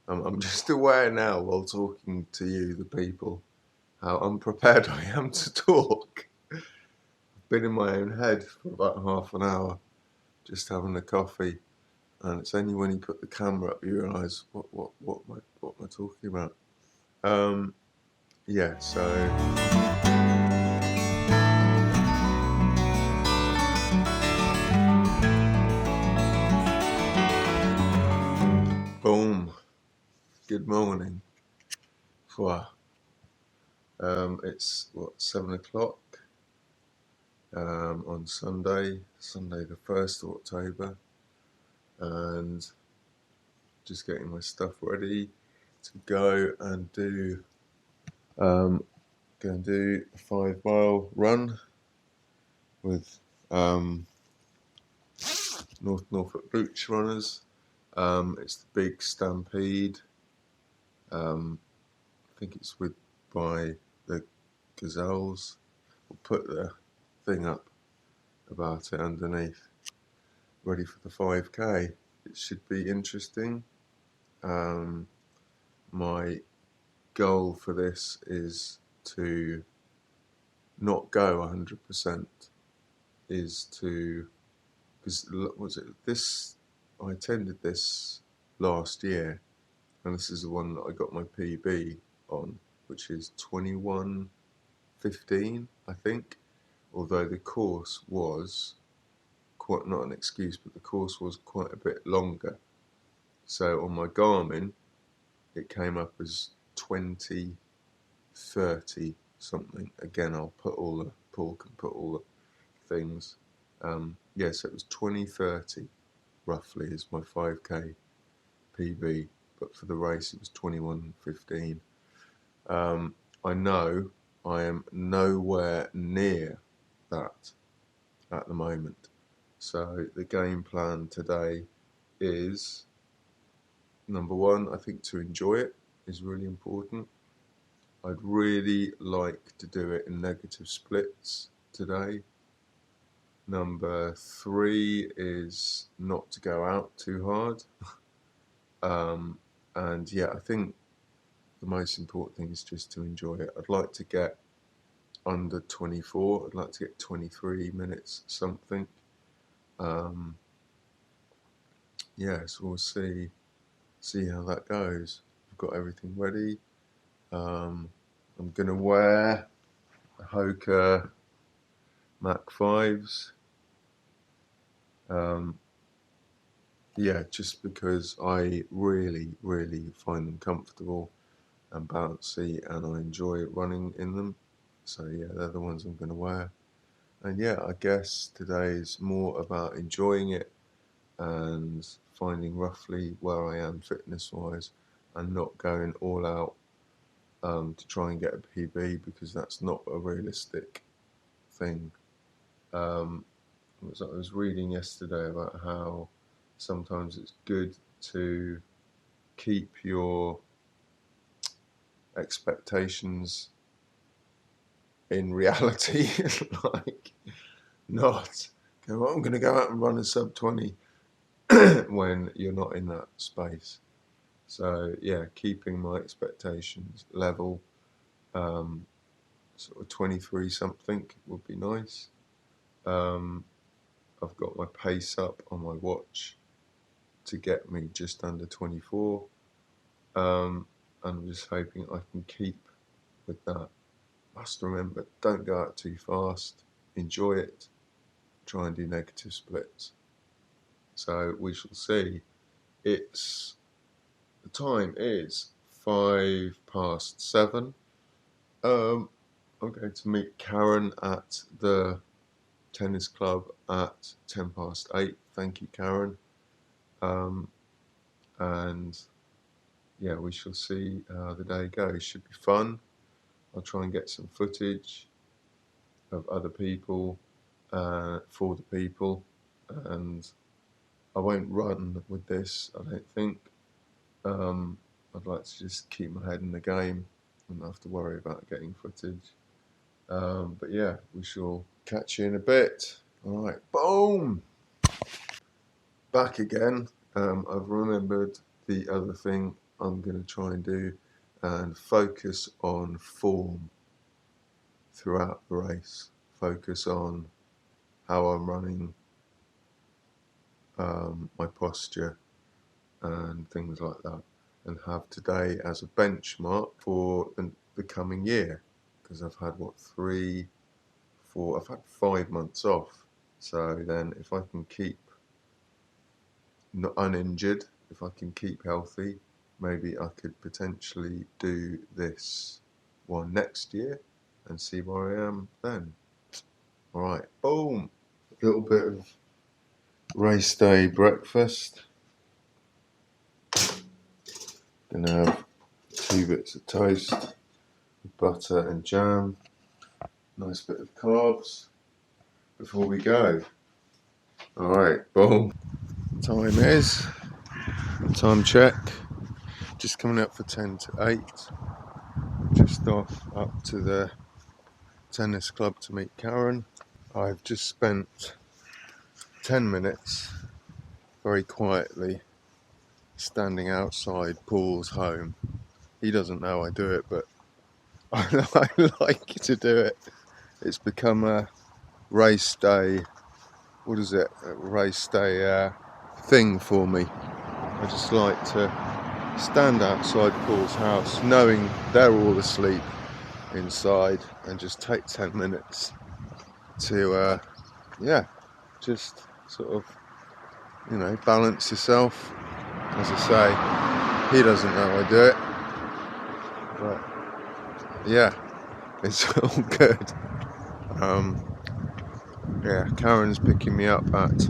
I'm just aware now, while talking to you, the people, how unprepared I am to talk. I've been in my own head for about half an hour, just having a coffee, and it's only when you put the camera up you realise what am I talking about? Yeah, so boom. Good morning. Wow. It's 7 o'clock on Sunday the 1st of October, and just getting my stuff ready to go and do a 5 mile run with Norfolk Boots runners. It's the Big Stampede. I think it's by the Gazelles. We'll put the thing up about it underneath. Ready for the 5K. It should be interesting. My goal for this is to not go 100%. Because I attended this last year, and this is the one that I got my PB on, which is 21:15, I think. Although the course was quite, not an excuse, but the course was quite a bit longer. So on my Garmin, it came up as 20:30 something. Again, Paul can put all the things. So it was 20:30 roughly is my 5K PB, but for the race it was 21:15. I know I am nowhere near that at the moment. So the game plan today is, number one, I think to enjoy it is really important. I'd really like to do it in negative splits today. Number three is not to go out too hard. And yeah, I think the most important thing is just to enjoy it. I'd like to get under 24. I'd like to get 23 minutes something. So we'll see how that goes. I've got everything ready. I'm gonna wear the Hoka Mach 5s. Just because I really, really find them comfortable and bouncy, and I enjoy running in them. So yeah, they're the ones I'm going to wear. And yeah, I guess today's more about enjoying it and finding roughly where I am fitness-wise, and not going all out to try and get a PB, because that's not a realistic thing. I was reading yesterday about how sometimes it's good to keep your expectations in reality, like not go, well, I'm going to go out and run a sub 20 when you're not in that space. So yeah, keeping my expectations level, sort of 23 something would be nice. I've got my pace up on my watch to get me just under 24. And I'm just hoping I can keep with that. Must remember, don't go out too fast, enjoy it, try and do negative splits. So we shall see. The time is 7:05. I'm going to meet Karen at the tennis club at 8:10. Thank you, Karen. And yeah, we shall see how the day goes. Should be fun. I'll try and get some footage of other people for the people, and I won't run with this, I don't think. I'd like to just keep my head in the game and not have to worry about getting footage. But yeah, we shall catch you in a bit. All right, boom! Back again. I've remembered the other thing I'm going to try and do and focus on form throughout the race. Focus on how I'm running, my posture and things like that, and have today as a benchmark for the coming year, because I've had I've had 5 months off. So then if I can keep not uninjured, if I can keep healthy, maybe I could potentially do this one next year and see where I am then. All right, boom. A little bit of race day breakfast. Gonna have 2 bits of toast, butter and jam. Nice bit of carbs before we go. All right, boom. Time check. Just coming up for 10 to 8. Just off up to the tennis club to meet Karen. I've just spent 10 minutes very quietly standing outside Paul's home. He doesn't know I do it, but I like to do it. It's become a race day, a race day thing for me. I just like to stand outside Paul's house knowing they're all asleep inside and just take 10 minutes to just sort of balance yourself. As I say, he doesn't know I do it, but yeah, it's all good. Karen's picking me up at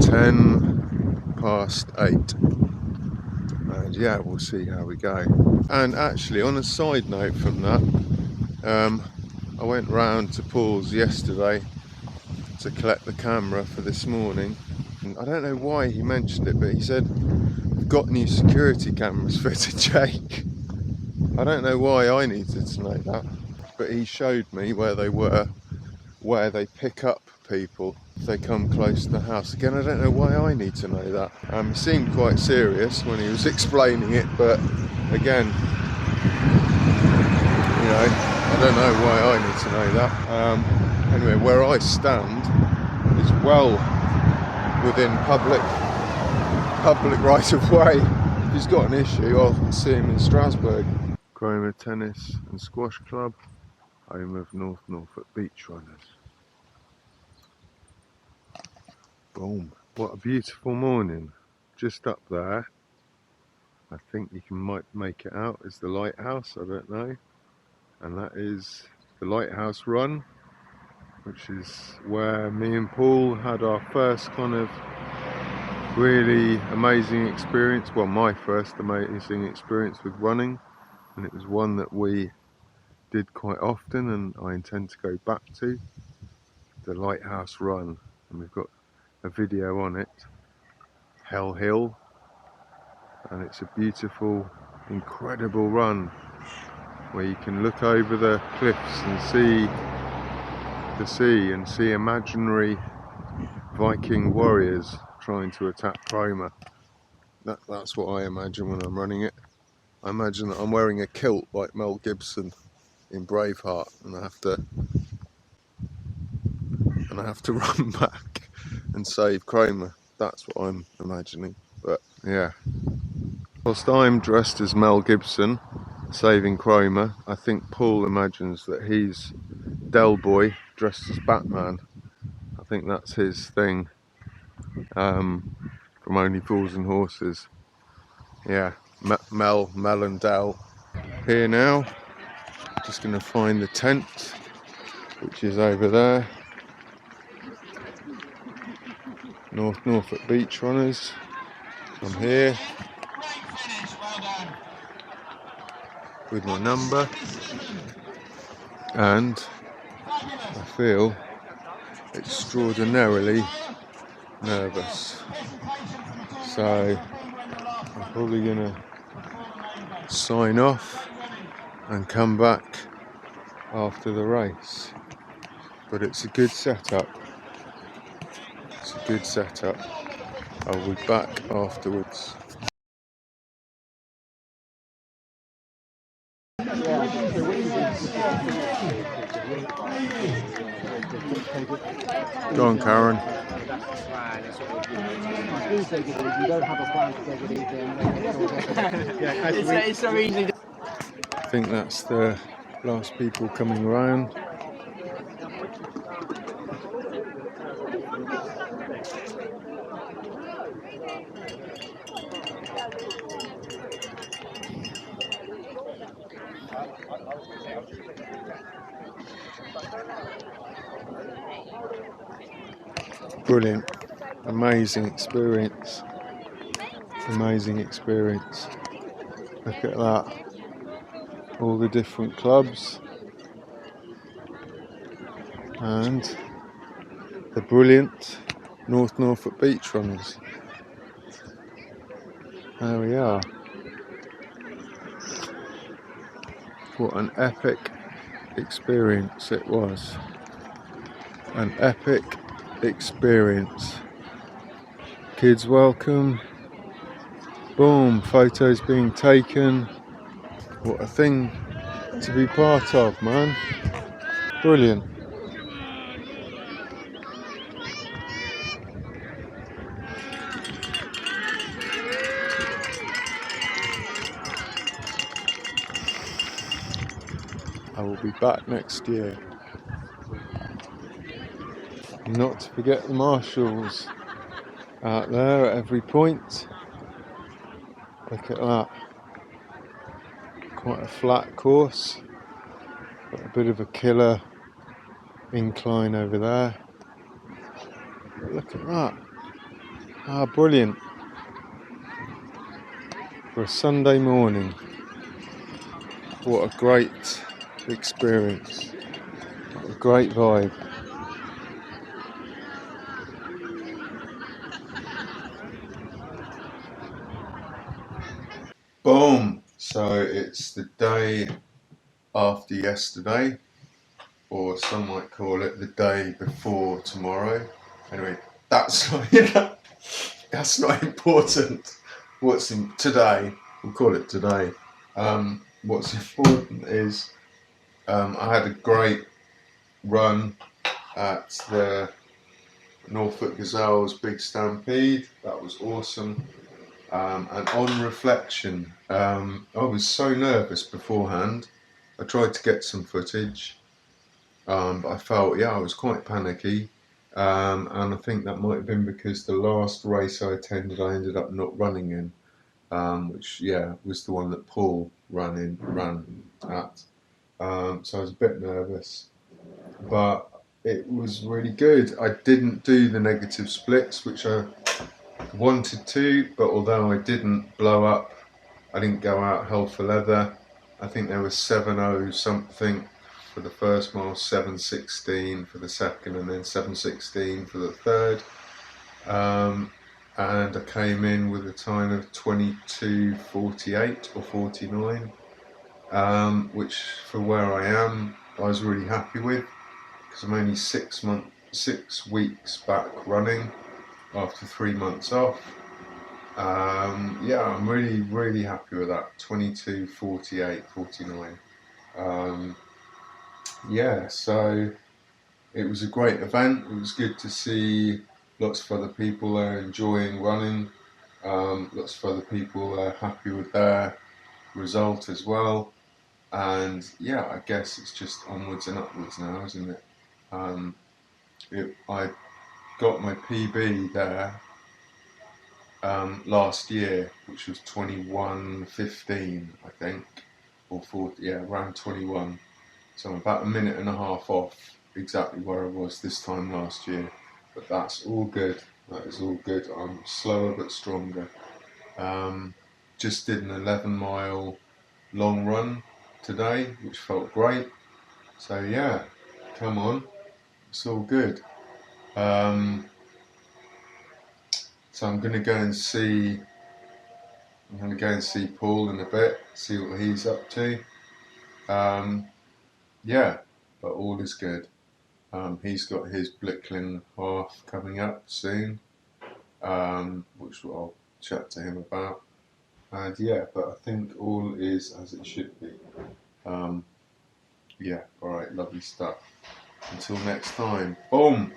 10 past 8, and yeah, we'll see how we go. And actually, on a side note from that, I went round to Paul's yesterday to collect the camera for this morning. I don't know why he mentioned it, but he said, "We've got new security cameras fitted, Jake." I don't know why I needed to know that, but he showed me where they were, where they pick up people if they come close to the house. Again, I don't know why I need to know that. He seemed quite serious when he was explaining it, but again, I don't know why I need to know that. Anyway, where I stand is well within public right of way. If he's got an issue, I'll see him in Strasbourg. Cromer Tennis and Squash Club, home of Norfolk Beach Runners. Boom. What a beautiful morning. Just up there, I think you might make it out, is the lighthouse, I don't know. And that is the lighthouse run, which is where me and Paul had our first kind of really amazing experience. Well, my first amazing experience with running, and it was one that we did quite often and I intend to go back to, the lighthouse run. And we've got a video on it, Hell Hill, and it's a beautiful, incredible run where you can look over the cliffs and see the sea and see imaginary Viking warriors trying to attack Cromer. That's what I imagine when I'm running it. I imagine that I'm wearing a kilt like Mel Gibson in Braveheart, and I have to run back and save Cromer. That's what I'm imagining. But yeah, whilst I'm dressed as Mel Gibson saving Cromer, I think Paul imagines that he's Del Boy dressed as Batman. I think that's his thing, from Only Fools and Horses. Yeah, Mel and Del. Here now, just going to find the tent, which is over there. Norfolk Beach Runners. I'm here with my number, and I feel extraordinarily nervous. So I'm probably going to sign off and come back after the race. But it's a good setup. I'll be back afterwards. Go on, Karen. It's so easy. I think that's the last people coming around. Brilliant, amazing experience. Amazing experience. Look at that. All the different clubs and the brilliant Norfolk beach runners. There we are. What an epic experience it was. An epic experience. Kids welcome. Boom, photos being taken. What a thing to be part of, man. Brilliant. I will be back next year. Not to forget the marshals out there at every point. Look at that. Quite a flat course, but a bit of a killer incline over there. But look at that. Ah, brilliant. For a Sunday morning. What a great experience. What a great vibe. Boom! So it's the day after yesterday, or some might call it the day before tomorrow. Anyway, that's not, that's not important. What's in today? We'll call it today. What's important is I had a great run at the Norfolk Gazelles Big Stampede. That was awesome. And on reflection, I was so nervous beforehand. I tried to get some footage, but I felt, I was quite panicky. And I think that might have been because the last race I attended, I ended up not running in, which, was the one that Paul ran at. So I was a bit nervous, but it was really good. I didn't do the negative splits, which I wanted to, but although I didn't blow up, I didn't go out hell for leather. I think there was 7:0 something for the first mile, 7:16 for the second, and then 7:16 for the third. And I came in with a time of 22:48 or 49, which for where I am, I was really happy with, because I'm only 6 weeks back running after 3 months off. I'm really happy with that. 22:48, 49. So it was a great event. It was good to see lots of other people there enjoying running. Lots of other people happy with their result as well. And I guess it's just onwards and upwards now, isn't it? I got my PB there last year, which was 21:15, I think, or 40, around 21. So I'm about a minute and a half off exactly where I was this time last year, but that's all good. That is all good. I'm slower but stronger. Just did an 11-mile long run today, which felt great. So come on, it's all good. So I'm going to go and see Paul in a bit, see what he's up to. But all is good. He's got his Blickling half coming up soon, which I'll chat to him about. And but I think all is as it should be. Yeah, alright, lovely stuff. Until next time. Boom!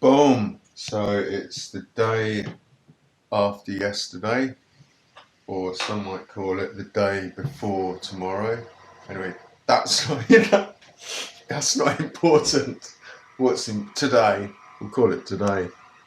Boom! So it's the day after yesterday, or some might call it the day before tomorrow. Anyway, that's not, that's not important. What's in today? We'll call it today.